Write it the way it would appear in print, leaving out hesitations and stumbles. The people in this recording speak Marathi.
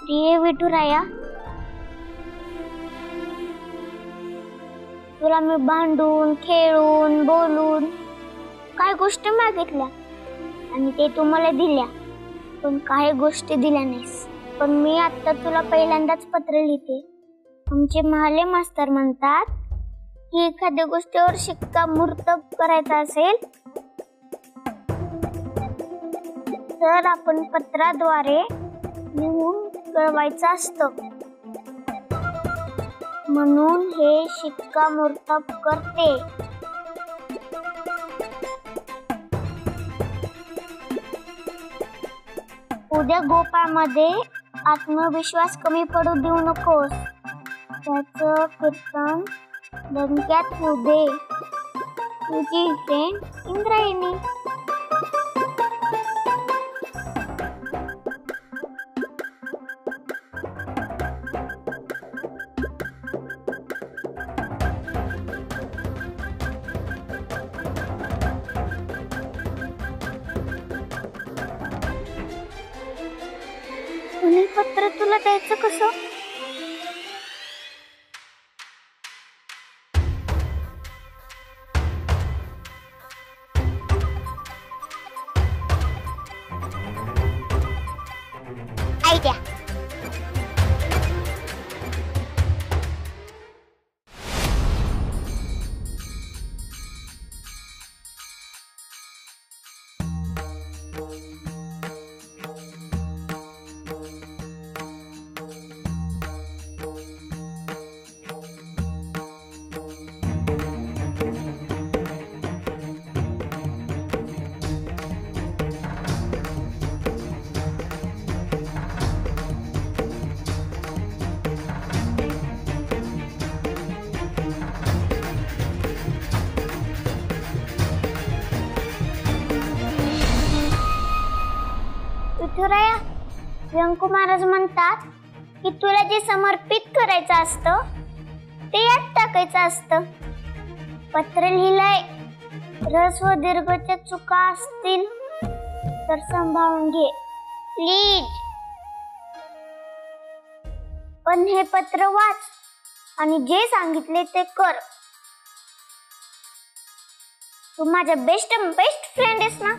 प्रिय विठुराया, तुला मी भांडून खेळून बोलून काही गोष्टी मागितल्या आणि ते तू मला दिल्या, पण काही गोष्टी दिल्या नाहीस. पण मी आता तुला पहिल्यांदाच पत्र लिहिते. आमचे महाले मास्तर म्हणतात की एखाद्या गोष्टीवर शिक्कामोर्तब करायचा असेल तर आपण पत्राद्वारे लिहून कळवायचं असतं. म्हणून हे शिक्कामोर्तब करते. उद्या गोपाळमध्ये आत्मविश्वास कमी पडू देऊ नकोस. त्याचं कीर्तन डंक्यात होऊ दे. तुझी फ्रेंड इंद्रायणी. पुणे पत्र तुला द्यायचं कसं? आयडिया. विठुराया, व्यंकू महाराज म्हणतात की तुला जे समर्पित करायचं असतं ते यात टाकायचं असतं. पत्र लिहिलंय. रस व दीर्घच्या चुका असतील तर सांभाळून घे प्लीज. पण हे पत्र वाच आणि जे सांगितले ते कर. तू माझा बेस्ट फ्रेंड आहेस ना.